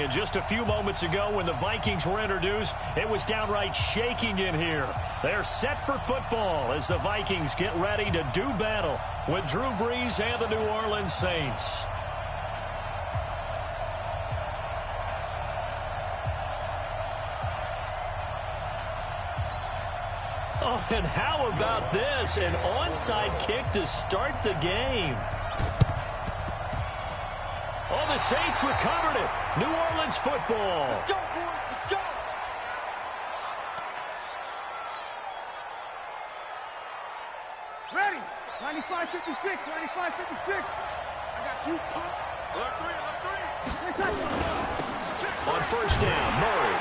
And just a few moments ago when the Vikings were introduced, it was downright shaking in here. They're set for football as the Vikings get ready to do battle with Drew Brees and the New Orleans Saints. Oh, and how about this? An onside kick to start the game. Oh, the Saints recovered it. New Orleans football. Let's go, boys. Let's go. Ready. 95-56. 95-56. I got you. Alert three. On first down, Murray.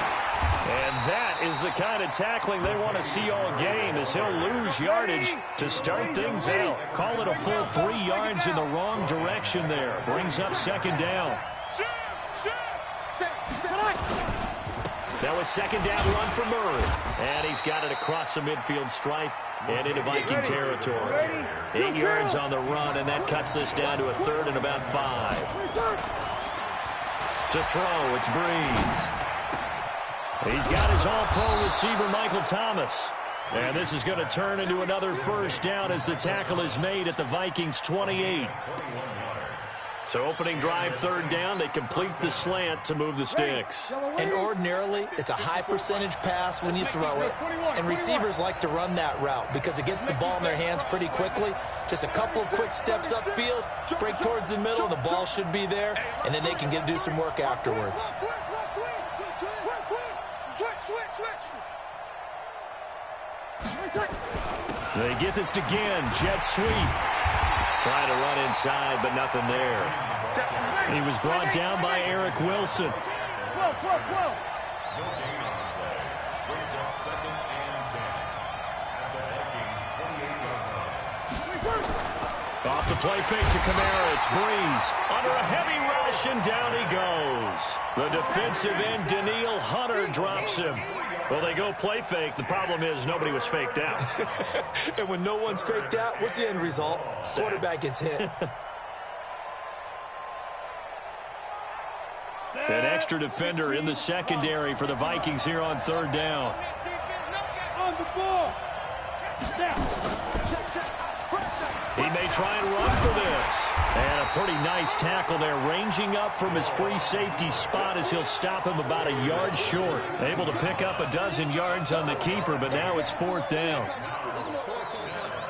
And that is the kind of tackling they want to see all game as he'll lose yardage to start things out. Call it a full 3 yards in the wrong direction there. Brings up second down. Now a second down run for Murray. And he's got it across the midfield stripe and into Viking territory. 8 yards on the run, and that cuts this down to a 3rd and about 5. To throw, it's Brees. He's got his all-pro receiver, Michael Thomas. And this is going to turn into another first down as the tackle is made at the Vikings' 28. So opening drive, 3rd down, they complete the slant to move the sticks. And ordinarily, it's a high percentage pass when you throw it. And receivers like to run that route because it gets the ball in their hands pretty quickly. Just a couple of quick steps upfield, break towards the middle, and the ball should be there. And then they can do some work afterwards. They get this again. Jet sweep. Trying to run inside, but nothing there. He was brought down by Eric Wilson. Off the play fake to Kamara. It's Brees. Under a heavy rush, and down he goes. The defensive end, Daniil Hunter, drops him. Well, they go play fake. The problem is nobody was faked out. And when no one's faked out, what's the end result? Quarterback gets hit. An extra defender in the secondary for the Vikings here on 3rd down. On the ball. He may try and run for this. And a pretty nice tackle there, ranging up from his free safety spot as he'll stop him about a yard short. Able to pick up a dozen yards on the keeper, but now it's 4th down.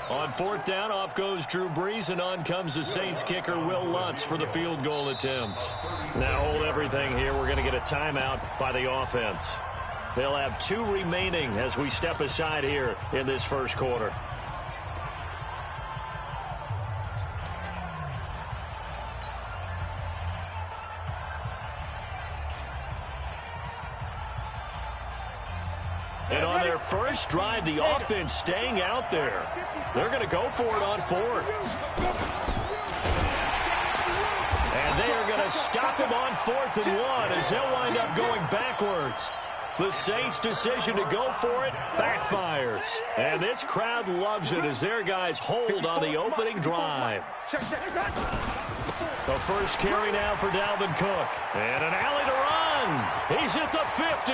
On 4th down, off goes Drew Brees, and on comes the Saints kicker, Will Lutz, for the field goal attempt. Now hold everything here. We're going to get a timeout by the offense. They'll have 2 remaining as we step aside here in this first quarter. And on their first drive, the offense staying out there. They're going to go for it on 4th. And they are going to stop him on 4th and 1 as they'll wind up going backwards. The Saints' decision to go for it backfires. And this crowd loves it as their guys hold on the opening drive. The first carry now for Dalvin Cook. And an alley to run. He's at the 50.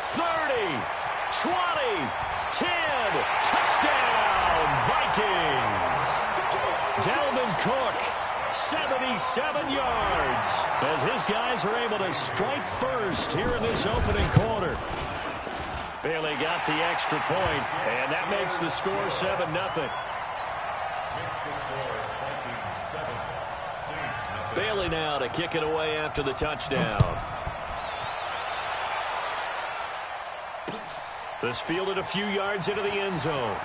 30, 20, 10, touchdown, Vikings. Dalvin Cook, 77 yards, as his guys are able to strike first here in this opening quarter. Bailey got the extra point, and that makes the score 7-0. Bailey now to kick it away after the touchdown. This fielded a few yards into the end zone.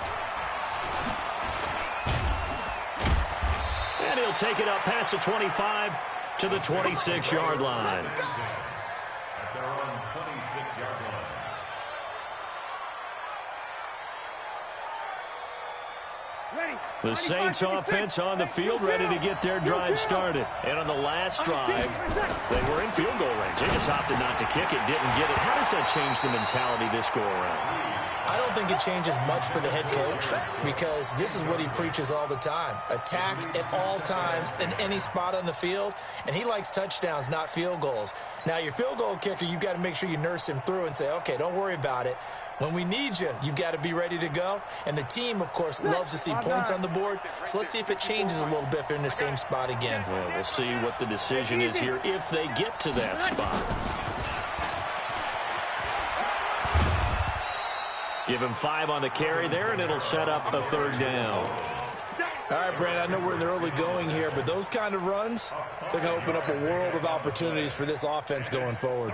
And he'll take it up past the 25 to the 26-yard line. At their own 26-yard line. The Saints offense on the field, ready to get their drive started. And on the last drive, they were in field goal range. They just opted not to kick it, didn't get it. How does that change the mentality this go-around? I don't think it changes much for the head coach because this is what he preaches all the time. Attack at all times in any spot on the field, and he likes touchdowns, not field goals. Now, your field goal kicker, you've got to make sure you nurse him through and say, okay, don't worry about it. When we need you, you've got to be ready to go. And the team, of course, loves to see points on the board. So let's see if it changes a little bit if they're in the same spot again. Well, we'll see what the decision is here if they get to that spot. Give him 5 on the carry there, and it'll set up a third down. All right, Brandon, I know we're in the early going here, but those kind of runs, they're going to open up a world of opportunities for this offense going forward.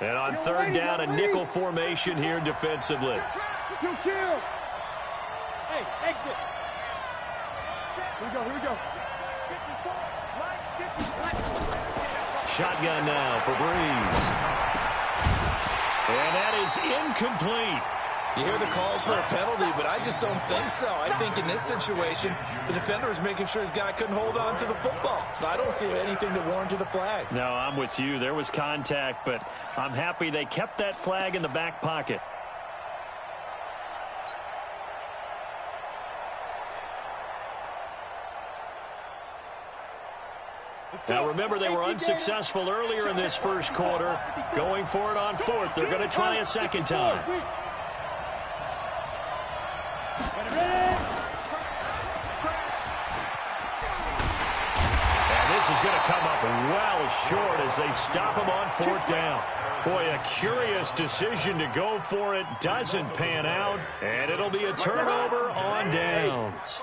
And on third down, a nickel formation here defensively. Hey, exit. Here we go. Shotgun now for Breeze. And that is incomplete. You hear the calls for a penalty, but I just don't think so. I think in this situation, the defender is making sure his guy couldn't hold on to the football. So I don't see anything to warrant the flag. No, I'm with you. There was contact, but I'm happy they kept that flag in the back pocket. Now, remember, they were unsuccessful earlier in this first quarter. Going for it on fourth. They're going to try a second time. And this is going to come up well short as they stop him on fourth down. Boy, a curious decision to go for it. Doesn't pan out, and it'll be a turnover on downs.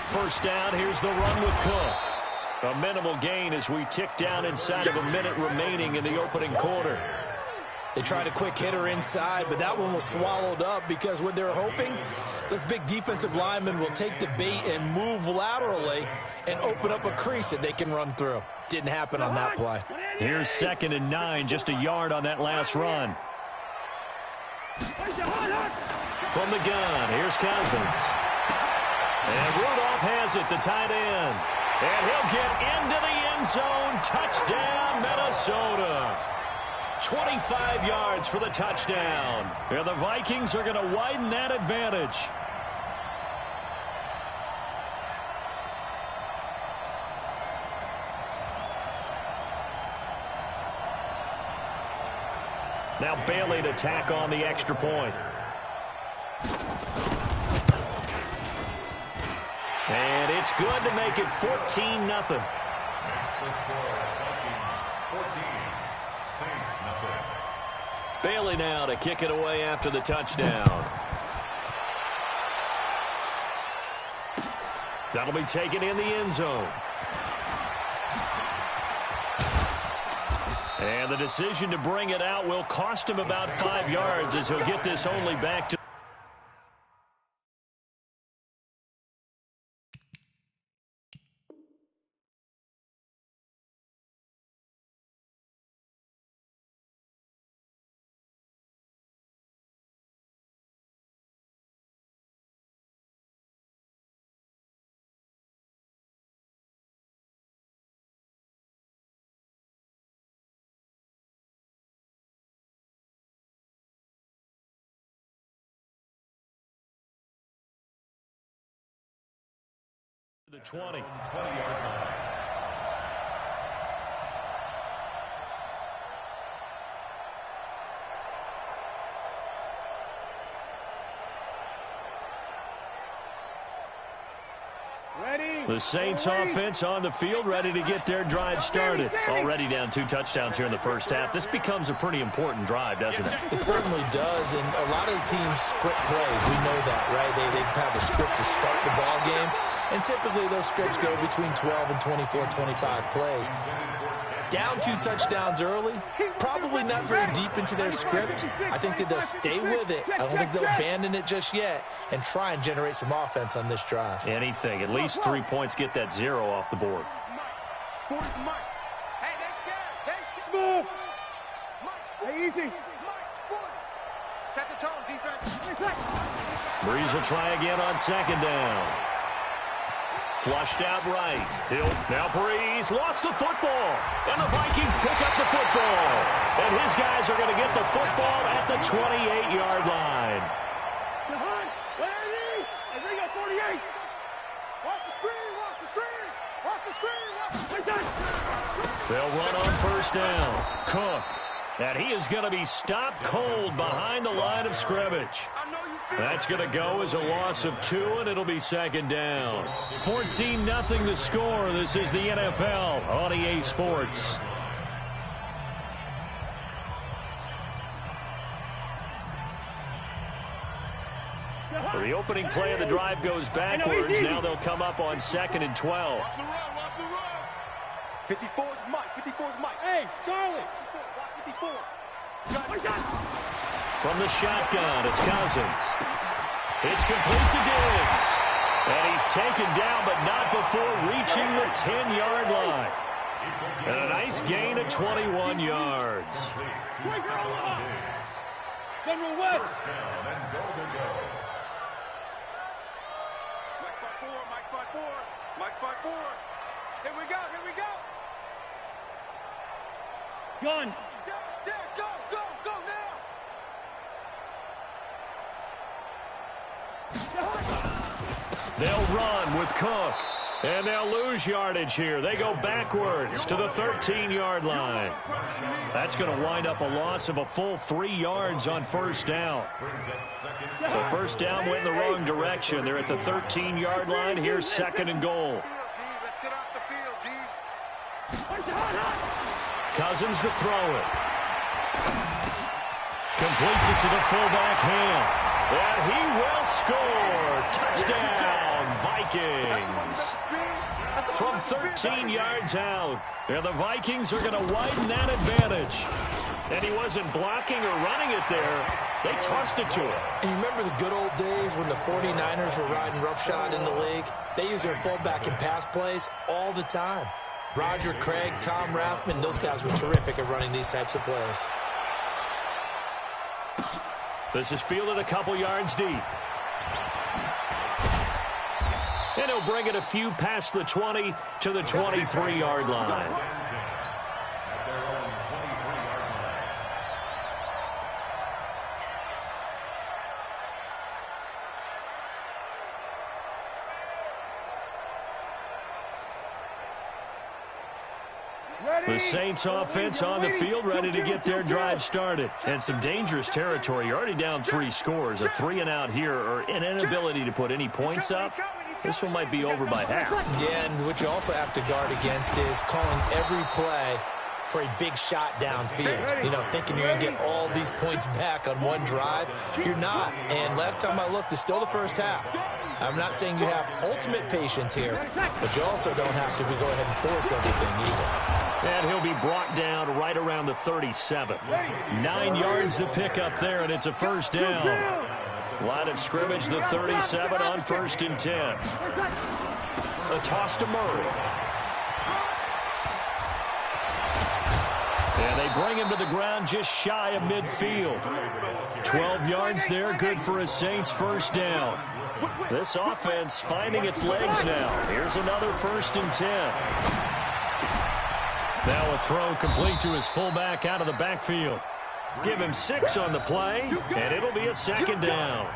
First down, here's the run with Cook. A minimal gain as we tick down inside of a minute remaining in the opening quarter. They tried a quick hitter inside, but that one was swallowed up because what they're hoping, this big defensive lineman will take the bait and move laterally and open up a crease that they can run through. Didn't happen on that play. Here's 2nd and 9, just a yard on that last run. From the gun, here's Cousins. And Rudolph has it, the tight end. And he'll get into the end zone. Touchdown, Minnesota. 25 yards for the touchdown. And the Vikings are going to widen that advantage. Now Bailey to tack on the extra point. And it's good to make it 14-0. Bailey now to kick it away after the touchdown. That'll be taken in the end zone. And the decision to bring it out will cost him about 5 yards as he'll get this only back to the 20. 20-yard line. The Saints offense on the field, ready to get their drive started. Already down 2 touchdowns here in the first half. This becomes a pretty important drive, doesn't it? It certainly does, and a lot of the teams script plays. We know that, right? They have a script to start the ball game, and typically those scripts go between 12 and 24, 25 plays. Down 2 touchdowns early, probably reading not very deep into their script. I think that they'll stay with it. I don't think they'll abandon it just yet and try and generate some offense on this drive. Anything. At least 3 points, get that 0 off the board. Hey, they scared. Small. Hey, easy. Set the tone, defense. Breeze will try again on second down. Flushed out right. Now Breeze lost the football. And the Vikings pick up the football. And his guys are going to get the football at the 28-yard line. I bring up 48. Watch the screen. They'll run on first down. Cook. And he is going to be stopped cold behind the line of scrimmage. That's going to go as a loss of 2, and it'll be second down. 14-0 the score. This is the NFL on EA Sports. So the opening play of the drive goes backwards. Now they'll come up on 2nd and 12. 54 is Mike. Hey, Charlie. 54. From the shotgun, it's Cousins. It's complete to Diggs. And he's taken down, but not before reaching the 10-yard line. And a nice gain of 21 yards. General West. Mike's 5-4. Here we go. Gun. Go now. They'll run with Cook. And they'll lose yardage here. They go backwards to the 13-yard line. That's going to wind up a loss of a full 3 yards on first down. So first down went in the wrong direction. They're at the 13-yard line. Here's 2nd and goal. Let's get off the field, D. Cousins to throw it. Completes it to the fullback hand. And he will score. Touchdown, Vikings. From 13 yards out. And the Vikings are going to widen that advantage. And he wasn't blocking or running it there. They tossed it to him. And you remember the good old days when the 49ers were riding roughshod in the league? They use their fullback in pass plays all the time. Roger Craig, Tom Rathman, those guys were terrific at running these types of plays. This is fielded a couple yards deep. And he'll bring it a few past the 20 to the 23-yard line. The Saints offense on the field, ready to get their drive started. And some dangerous territory. You're already down 3 scores. A 3-and-out here, or an inability to put any points up. This one might be over by half. Yeah, and what you also have to guard against is calling every play for a big shot downfield. You know, thinking you're going to get all these points back on one drive. You're not. And last time I looked, it's still the first half. I'm not saying you have ultimate patience here, but you also don't have to go ahead and force everything either. And he'll be brought down right around the 37. 9 yards to pick up there, and it's a first down. Line of scrimmage, the 37 on 1st and 10. A toss to Murray. And they bring him to the ground just shy of midfield. 12 yards there, good for a Saints first down. This offense finding its legs now. Here's another 1st and 10. Now a throw complete to his fullback out of the backfield. Give him 6 on the play, and it'll be a second down.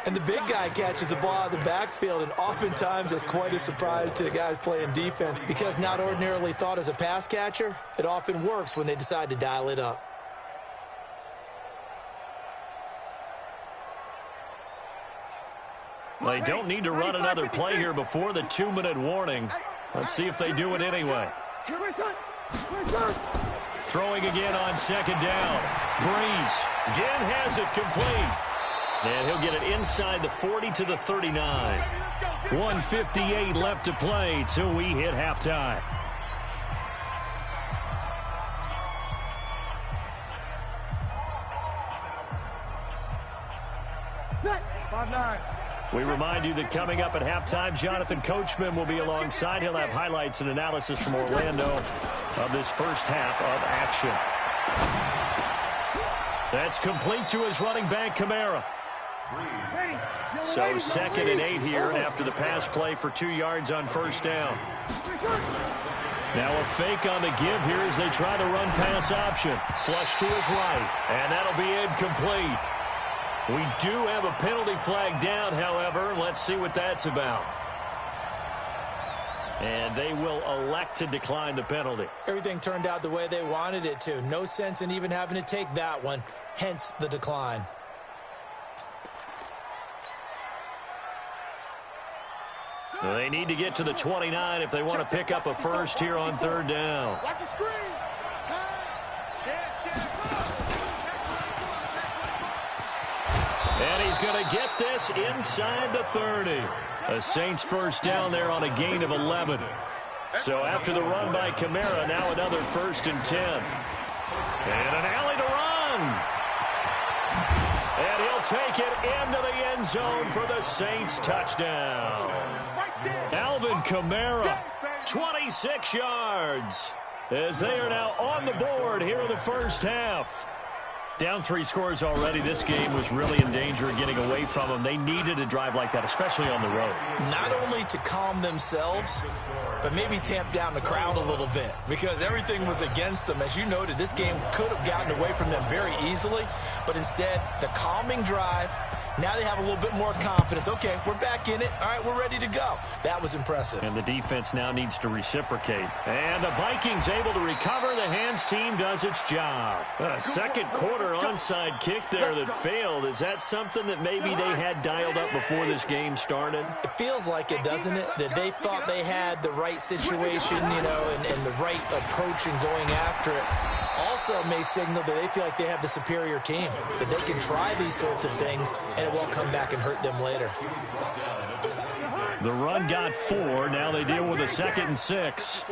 And the big guy catches the ball out of the backfield, and oftentimes that's quite a surprise to the guys playing defense because not ordinarily thought as a pass catcher, it often works when they decide to dial it up. They don't need to run another play here before the 2-minute warning. Let's see if they do it anyway. Throwing again on second down. Breeze again has it complete. And he'll get it inside the 40 to the 39. 1:58 left to play till we hit halftime. Set. 5-9. We remind you that coming up at halftime, Jonathan Coachman will be alongside. He'll have highlights and analysis from Orlando of this first half of action. That's complete to his running back, Kamara. So 2nd and 8 here after the pass play for 2 yards on first down. Now a fake on the give here as they try the run-pass option. Flush to his right, and that'll be incomplete. We do have a penalty flag down, however. Let's see what that's about. And they will elect to decline the penalty. Everything turned out the way they wanted it to. No sense in even having to take that one, hence the decline. They need to get to the 29 if they want to pick up a first here on 3rd down. Watch the screen. And he's going to get this inside the 30. The Saints first down there on a gain of 11. So after the run by Kamara, now another 1st and 10. And an alley to run. And he'll take it into the end zone for the Saints touchdown. Alvin Kamara, 26 yards, as they are now on the board here in the first half. Down 3 scores already. This game was really in danger of getting away from them. They needed a drive like that, especially on the road. Not only to calm themselves, but maybe tamp down the crowd a little bit because everything was against them. As you noted, this game could have gotten away from them very easily, but instead, the calming drive, now they have a little bit more confidence. Okay, we're back in it. All right, we're ready to go. That was impressive. And the defense now needs to reciprocate. And the Vikings able to recover. The hands team does its job. A second quarter onside kick there that failed. Is that something that maybe they had dialed up before this game started? It feels like it, doesn't it? That they thought they had the right situation, you know, and the right approach in going after it. Also may signal that they feel like they have the superior team, that they can try these sorts of things and it won't come back and hurt them later. The run got 4. Now they deal with a 2nd and 6.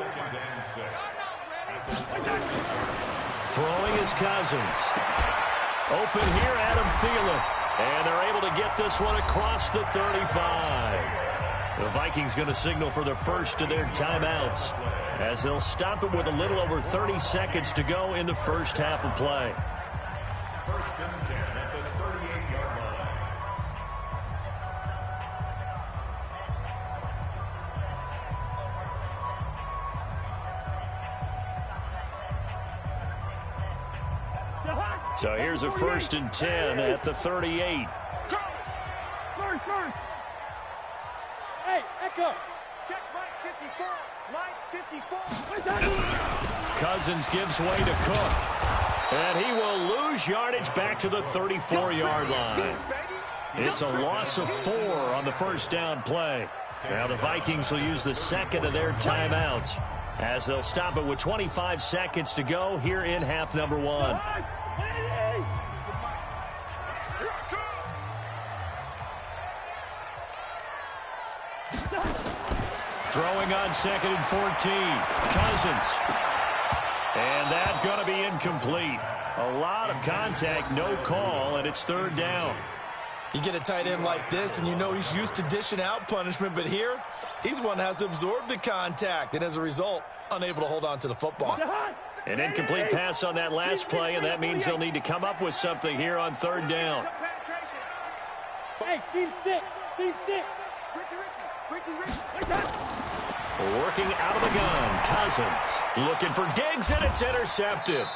Throwing is Cousins. Open here, Adam Thielen. And they're able to get this one across the 35. The Vikings going to signal for the first of their timeouts as they'll stop it with a little over 30 seconds to go in the first half of play. 1st and 10 at the 38-yard line. So here's a 1st and 10 at the 38. First. Hey, Echo. Check right 54. Right 54. Cousins gives way to Cook. And he will lose yardage back to the 34-yard line. It's a loss of 4 on the first down play. Now the Vikings will use the 2nd of their timeouts as they'll stop it with 25 seconds to go here in half number 1. Throwing on 2nd and 14. Cousins. And that's going to be incomplete. A lot of contact, no call, and it's 3rd down. You get a tight end like this, and you know he's used to dishing out punishment, but here, he's one that has to absorb the contact, and as a result, unable to hold on to the football. An incomplete pass on that last play, and that means they'll need to come up with something here on 3rd down. Hey, Team 6. Working out of the gun, Cousins. Looking for Diggs, and it's intercepted.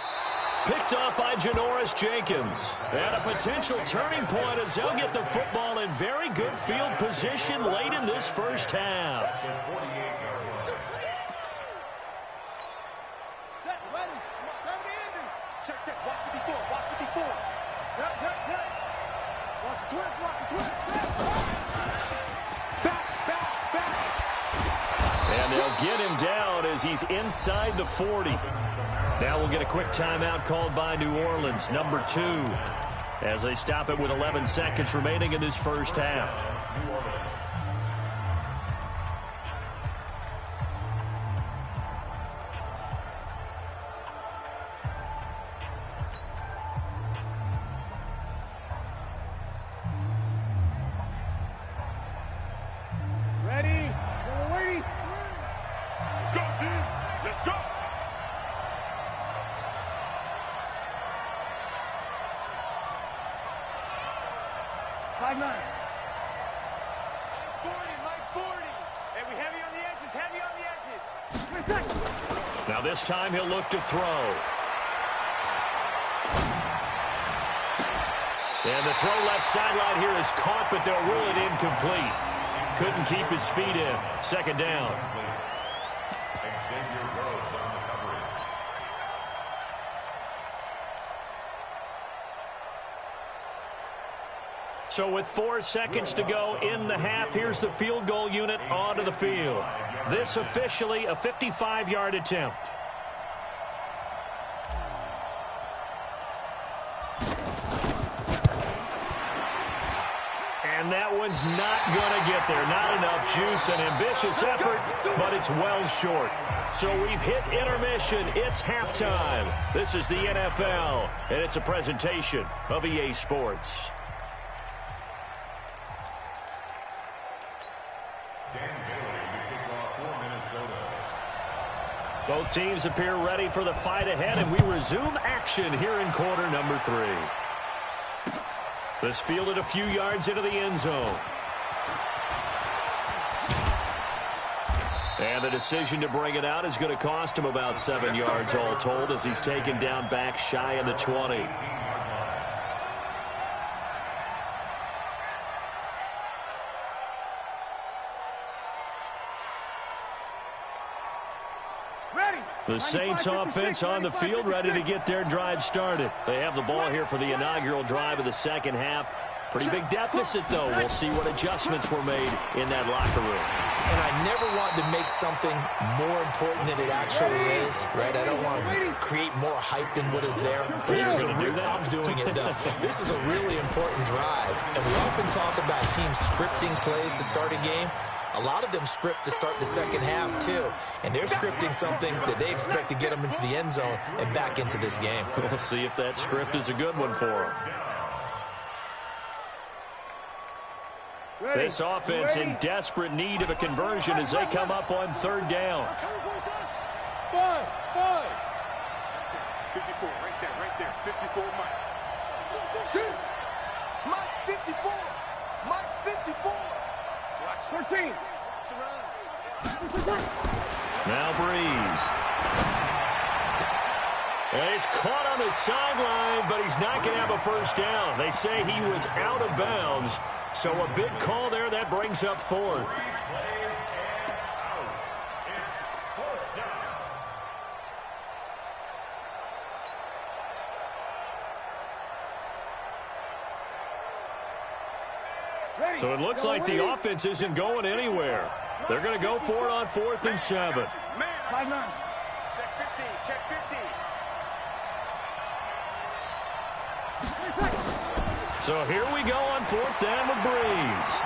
Picked off by Janoris Jenkins. And a potential turning point as they'll get the football in very good field position late in this first half. Set, ready. Time to end it. Check. Watch 54. Yep. Watch the twist. Back. And they'll get him down as he's inside the 40. Now we'll get a quick timeout called by New Orleans, number 2, as they stop it with 11 seconds remaining in this first half. 5'9". Mike 40. Hey, we heavy on the edges, heavy on the edges. Now this time he'll look to throw. And the throw left sideline here is caught, but they'll rule it incomplete. Couldn't keep his feet in. Second down. So with 4 seconds to go in the half, here's the field goal unit onto the field. This officially a 55-yard attempt. And that one's not going to get there. Not enough juice. An ambitious effort, but it's well short. So we've hit intermission. It's halftime. This is the NFL, and it's a presentation of EA Sports. Both teams appear ready for the fight ahead, and we resume action here in quarter number 3. This fielded a few yards into the end zone. And the decision to bring it out is going to cost him about 7 yards all told as he's taken down back shy of the 20. The Saints offense on the field, ready to get their drive started. They have the ball here for the inaugural drive of the second half. Pretty big deficit, though. We'll see what adjustments were made in that locker room. And I never want to make something more important than it actually is, right? I don't want to create more hype than what is there. But this is I'm doing it, though. This is a really important drive. And we often talk about teams scripting plays to start a game. A lot of them script to start the second half, too. And they're scripting something that they expect to get them into the end zone and back into this game. We'll see if that script is a good one for them. This offense in desperate need of a conversion as they come up on third down. 5. 54, right there. 54, Mike. Mike's 54. Mike's 54. Watch 13. Now Breeze. And he's caught on the sideline, but he's not going to have a first down. They say he was out of bounds. So a big call there that brings up fourth. So it looks like the offense isn't going anywhere. They're going to go for it on 4th and 7. 5'9". Check 15, check 15. So here we go on 4th down with Breeze.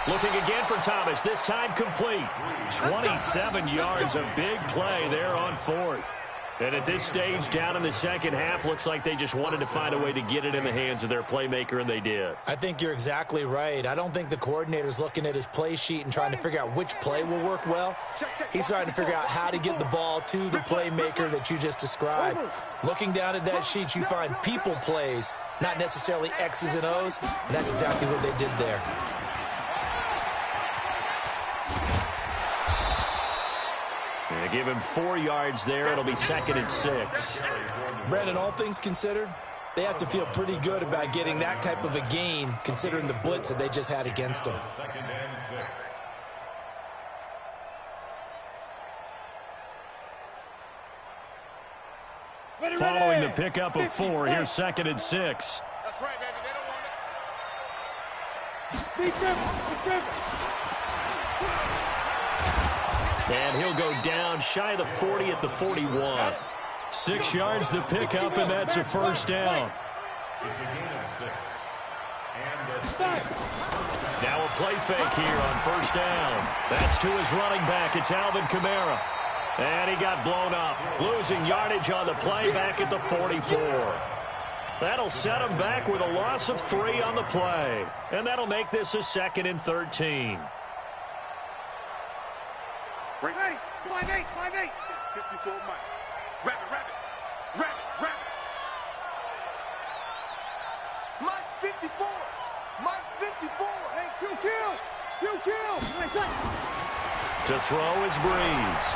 Looking again for Thomas, this time complete. 27 yards, a big play there on 4th. And at this stage, down in the second half, looks like they just wanted to find a way to get it in the hands of their playmaker, and they did. I think you're exactly right. I don't think the coordinator's looking at his play sheet and trying to figure out which play will work well. He's trying to figure out how to get the ball to the playmaker that you just described. Looking down at that sheet, you find people plays, not necessarily X's and O's, and that's exactly what they did there. They give him 4 yards there. It'll be 2nd and 6. Brandon, all things considered, they have to feel pretty good about getting that type of a gain, considering the blitz that they just had against them. 2nd and 6. Following the pickup of 4, here's 2nd and 6. That's right, baby. They don't want it. And he'll go down shy of the 40 at the 41. 6 yards the pickup, and that's a first down. It's a gain of 6. And Now a play fake here on first down. That's to his running back. It's Alvin Kamara. And he got blown up, losing yardage on the play back at the 44. That'll set him back with a loss of 3 on the play. And that'll make this a 2nd and 13. Ready. 5'8". 54, Mike. Rabbit. To throw is Breeze.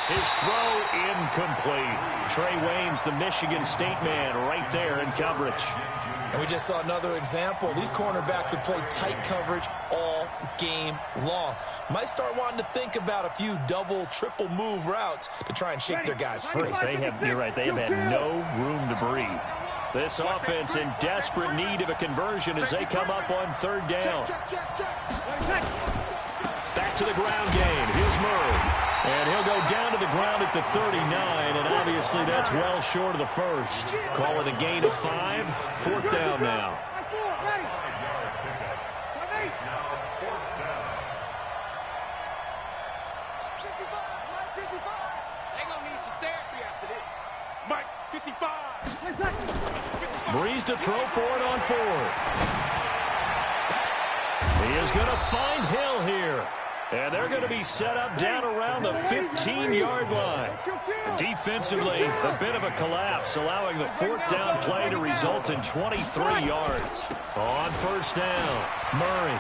His throw incomplete. Trey Waynes, the Michigan State man, right there in coverage. And we just saw another example. These cornerbacks have played tight coverage all game long. Might start wanting to think about a few double, triple move routes to try and shake their guys free. You're right, they have had no room to breathe. This offense in desperate need of a conversion as they come up on third down. Back to the ground game. Here's Murray. And he'll go down to the ground at the 39, and obviously that's well short of the first. Call it a gain of 5. Fourth down now. Breeze to throw for it on fourth. He is going to find Hill here. And they're going to be set up down around the 15-yard line. Defensively, a bit of a collapse, allowing the fourth down play to result in 23 yards. On first down, Murray.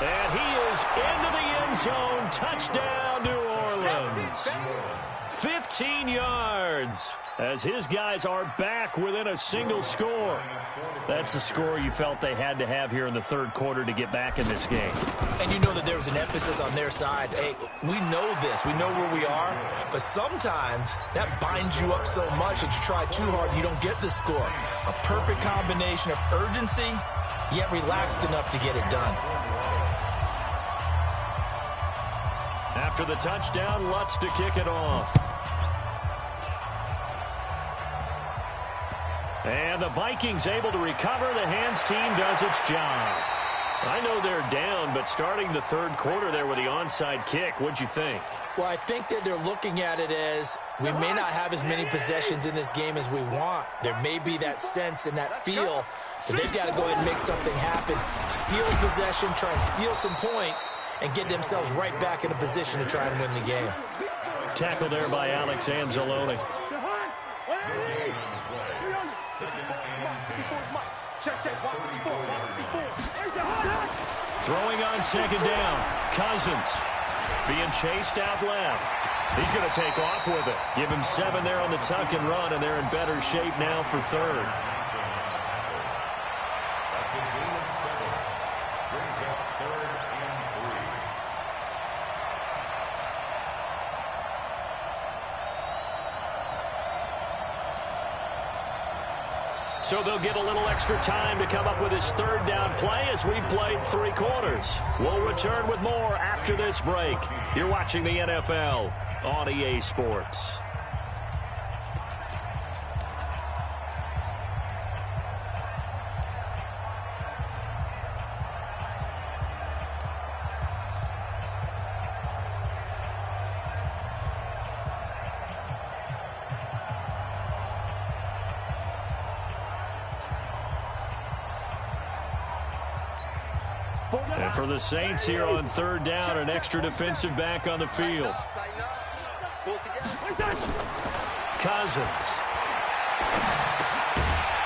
And he is into the end zone. Touchdown, New Orleans. 15 yards as his guys are back within a single score. That's a score you felt they had to have here in the third quarter to get back in this game. And you know that there was an emphasis on their side. Hey, we know this. We know where we are. But sometimes that binds you up so much that you try too hard, you don't get the score. A perfect combination of urgency, yet relaxed enough to get it done. After the touchdown, Lutz to kick it off. And the Vikings able to recover. The hands team does its job. I know they're down, but starting the third quarter there with the onside kick, what'd you think? Well, I think that they're looking at it as we may not have as many possessions in this game as we want. There may be that sense and that feel, but they've got to go ahead and make something happen. Steal possession, try and steal some points, and get themselves right back in a position to try and win the game. Tackle there by Alex Anzalone. Throwing on second down. Cousins being chased out left. He's going to take off with it. Give him 7 there on the tuck and run, and they're in better shape now for third. That's a gain of 7. Brings up 3rd and 3. So they'll get a little extra time to come up with his third down play as we've played 3 quarters. We'll return with more after this break. You're watching the NFL on EA Sports. And for the Saints here on third down, an extra defensive back on the field. Cousins.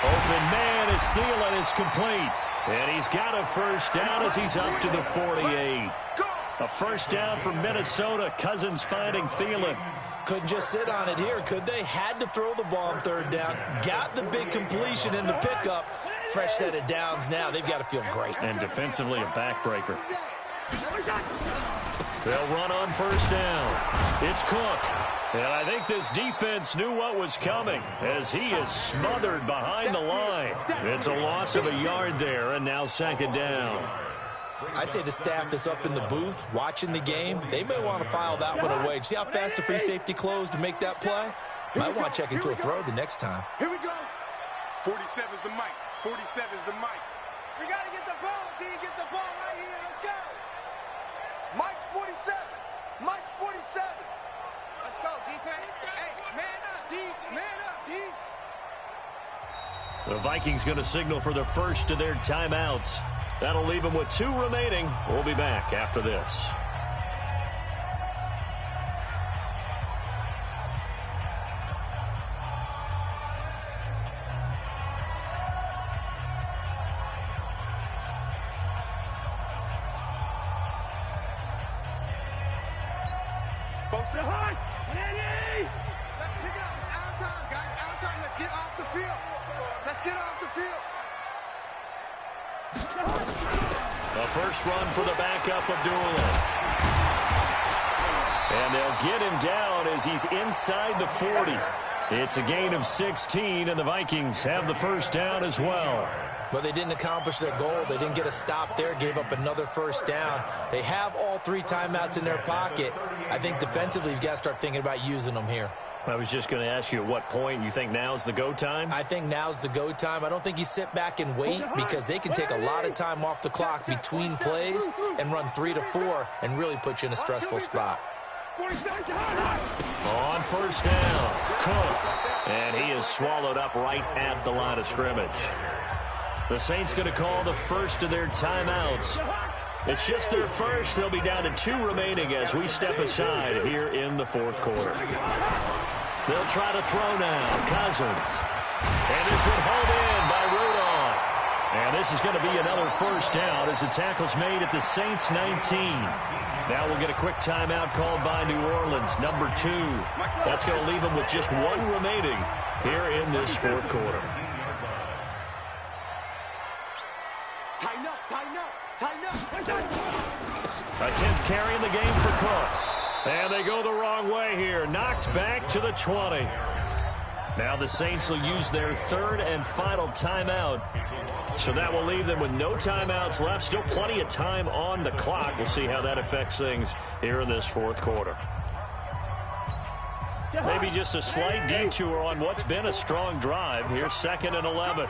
Open man as Thielen is complete. And he's got a first down as he's up to the 48. A first down for Minnesota. Cousins finding Thielen. Couldn't just sit on it here, could they? Had to throw the ball on third down. Got the big completion in the pickup. Fresh set of downs now. They've got to feel great. And defensively, a backbreaker. They'll run on first down. It's Cook. And I think this defense knew what was coming as he is smothered behind the line. It's a loss of a yard there, and now second down. I'd say the staff that's up in the booth watching the game, they may want to file that one away. See how fast the free safety closed to make that play? Might want to check into a throw the next time. Here we go. 47's the mic. 47's the mic. We got to get the ball, D. Get the ball right here. Let's go. Mike's 47. Mike's 47. Let's go, defense. Hey, man up, D. Man up, D. The Vikings going to signal for the first of their timeouts. That'll leave them with 2 remaining. We'll be back after this. first run for the backup of Doolin. And they'll get him down as he's inside the 40. It's a gain of 16, and the Vikings have the first down as well. But they didn't accomplish their goal. They didn't get a stop there, gave up another first down. They have all 3 timeouts in their pocket. I think defensively you've got to start thinking about using them here. I was just going to ask you at what point you think now's the go time? I think now's the go time. I don't think you sit back and wait because they can take a lot of time off the clock between plays and run 3 to 4 and really put you in a stressful spot. On first down, Cook. And he is swallowed up right at the line of scrimmage. The Saints going to call the first of their timeouts. It's just their first. They'll be down to 2 remaining as we step aside here in the fourth quarter. They'll try to throw now. Cousins. And this one hauled in by Rudolph. And this is going to be another first down as the tackle's made at the Saints 19. Now we'll get a quick timeout called by New Orleans, number 2. That's going to leave them with just 1 remaining here in this fourth quarter. Tighten up, tighten up, tighten up. A 10th carry in the game for Cook. And they go the wrong way here. Knocked back to the 20. Now the Saints will use their 3rd and final timeout. So that will leave them with no timeouts left. Still plenty of time on the clock. We'll see how that affects things here in this fourth quarter. Maybe just a slight detour on what's been a strong drive. Here's 2nd and 11.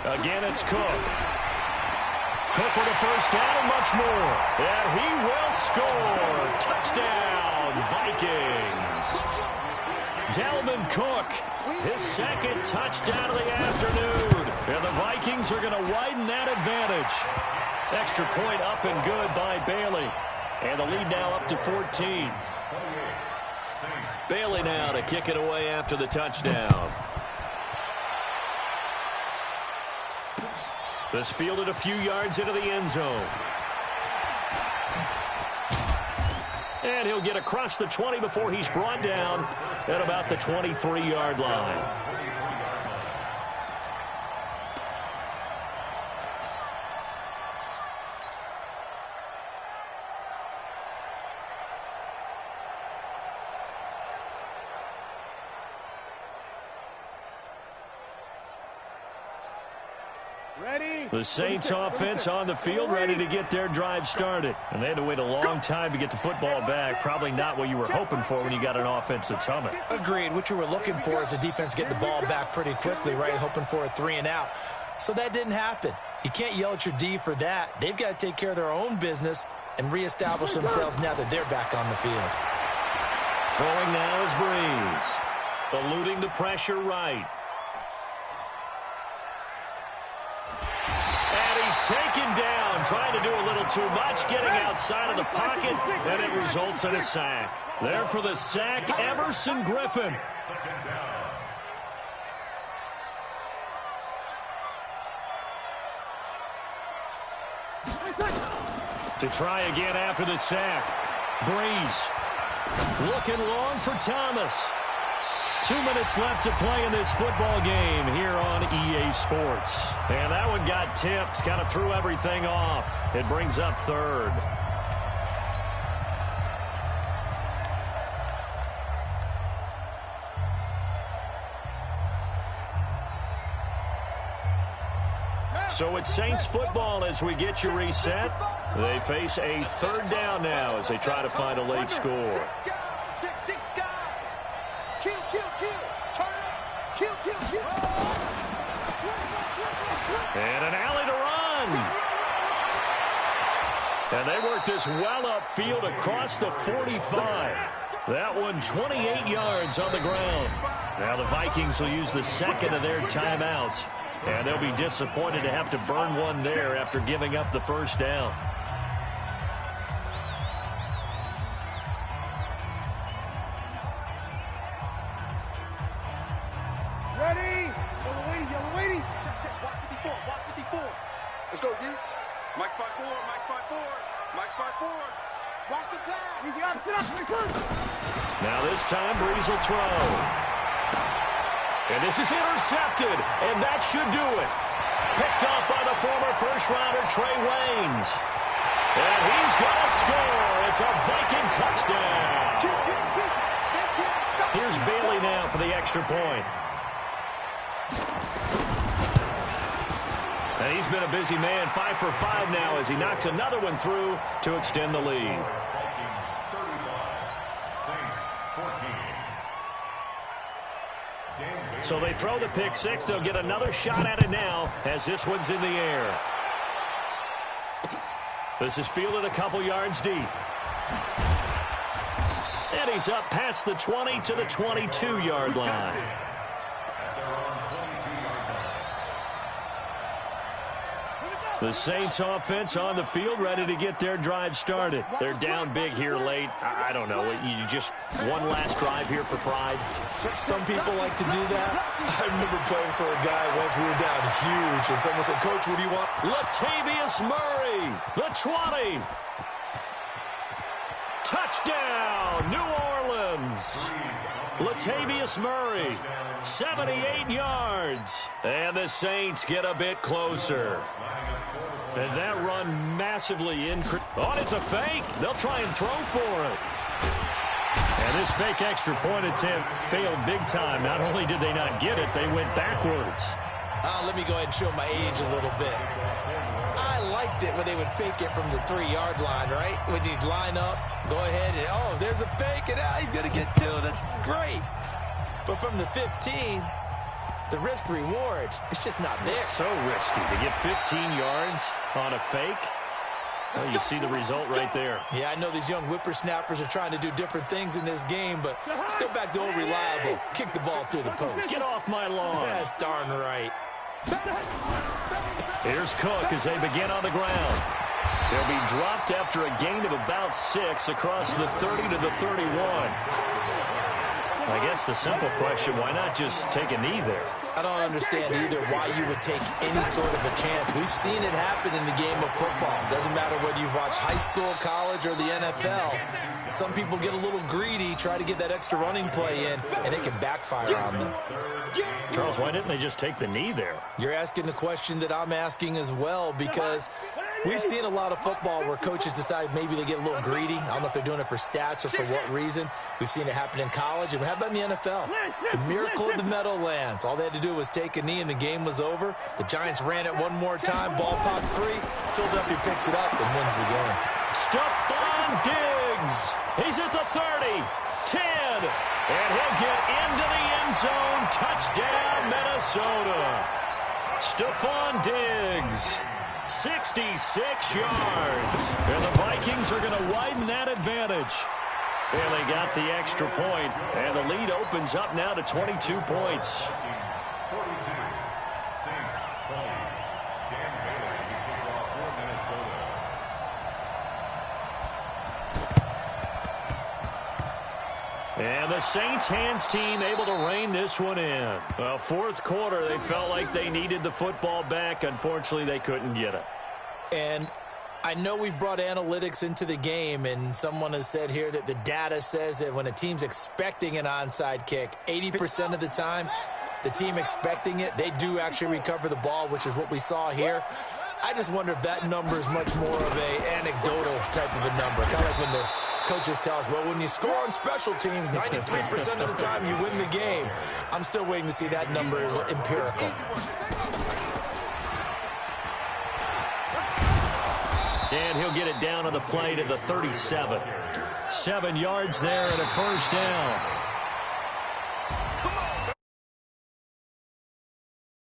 Again, it's Cook. Cook with a first down and much more. And he will score. Touchdown, Vikings. Dalvin Cook, his 2nd touchdown of the afternoon. And the Vikings are going to widen that advantage. Extra point up and good by Bailey. And the lead now up to 14. Bailey now to kick it away after the touchdown. This fielded a few yards into the end zone. And he'll get across the 20 before he's brought down at about the 23-yard line. The Saints offense on the field, ready to get their drive started. And they had to wait a long time to get the football back. Probably not what you were hoping for when you got an offense that's humming. Agreed. What you were looking for is the defense getting the ball back pretty quickly, right? Hoping for a 3 and out. So that didn't happen. You can't yell at your D for that. They've got to take care of their own business and reestablish themselves now that they're back on the field. Throwing now is Breeze. Eluding the pressure right. Taken down, trying to do a little too much, getting outside of the pocket, and it results in a sack. There for the sack, Everson Griffin. To try again after the sack. Breeze looking long for Thomas. 2 minutes left to play in this football game here on EA Sports. And that one got tipped, kind of threw everything off. It brings up 3rd. So it's Saints football as we get you reset. They face a 3rd down now as they try to find a late score. And an alley to run. And they work this well upfield across the 45. That one 28 yards on the ground. Now the Vikings will use the 2nd of their timeouts. And they'll be disappointed to have to burn one there after giving up the first down. Let's go, D. Mike spot 4, Mike spot 4, Mike spot 4. Watch the pass. Easy up, sit up, Now this time, Breeze will throw. And this is intercepted, and that should do it. Picked up by the former first-rounder Trey Waynes. And he's going to score. It's a Viking touchdown. Here's Bailey now for the extra point. And he's been a busy man, 5 for 5 now as he knocks another one through to extend the lead. So they throw the pick six. They'll get another shot at it now as this one's in the air. This is fielded a couple yards deep. And he's up past the 20 to the 22-yard line. The Saints offense on the field, ready to get their drive started. They're down big here late. I don't know. You just one last drive here for pride. Some people like to do that. I remember playing for a guy once. We were down huge, and someone said, "Coach, what do you want?" Latavius Murray, the 20. Touchdown, New Orleans. Latavius Murray, 78 yards. And the Saints get a bit closer. And that run massively increased. Oh, it's a fake. They'll try and throw for it. And this fake extra point attempt failed big time. Not only did they not get it, they went backwards. Let me go ahead and show my age a little bit. I liked it when they would fake it from the 3-yard line, right? When you'd line up, go ahead and, oh, there's a fake, and he's going to get 2. That's great. But from the 15, the risk-reward, it's just not there. It's so risky to get 15 yards on a fake. Well, you see the result right there. Yeah, I know these young whippersnappers are trying to do different things in this game, but let's go back to old reliable. Kick the ball through the post. Get off my lawn. That's darn right. Here's Cook as they begin on the ground. They'll be dropped after a gain of about 6 across the 30 to the 31. I guess the simple question, why not just take a knee there? I don't understand either why you would take any sort of a chance. We've seen it happen in the game of football. Doesn't matter whether you've watched high school, college, or the NFL. Some people get a little greedy, try to get that extra running play in, and it can backfire on them. Charles, why didn't they just take the knee there? You're asking the question that I'm asking as well, because we've seen a lot of football where coaches decide maybe they get a little greedy. I don't know if they're doing it for stats or for what reason. We've seen it happen in college, and how about in the NFL? The miracle of the Meadowlands. All they had to do was take a knee, and the game was over. The Giants ran it one more time. Ball popped free. Philadelphia picks it up and wins the game. Stephon Diggs. He's at the 30, 10, and he'll get into the end zone. Touchdown, Minnesota. Stephon Diggs, 66 yards. And the Vikings are going to widen that advantage. And they got the extra point, and the lead opens up now to 22 points. And the Saints hands team able to rein this one in. Well, fourth quarter, they felt like they needed the football back. Unfortunately, they couldn't get it. And I know we've brought analytics into the game, and someone has said here that the data says that when a team's expecting an onside kick, 80% of the time, the team expecting it, they do actually recover the ball, which is what we saw here. I just wonder if that number is much more of a anecdotal type of a number. Kind of like when the coaches tell us, well, when you score on special teams, 93% of the time you win the game. I'm still waiting to see that number is empirical. And he'll get it down on the play to the 37. 7 yards there and a first down.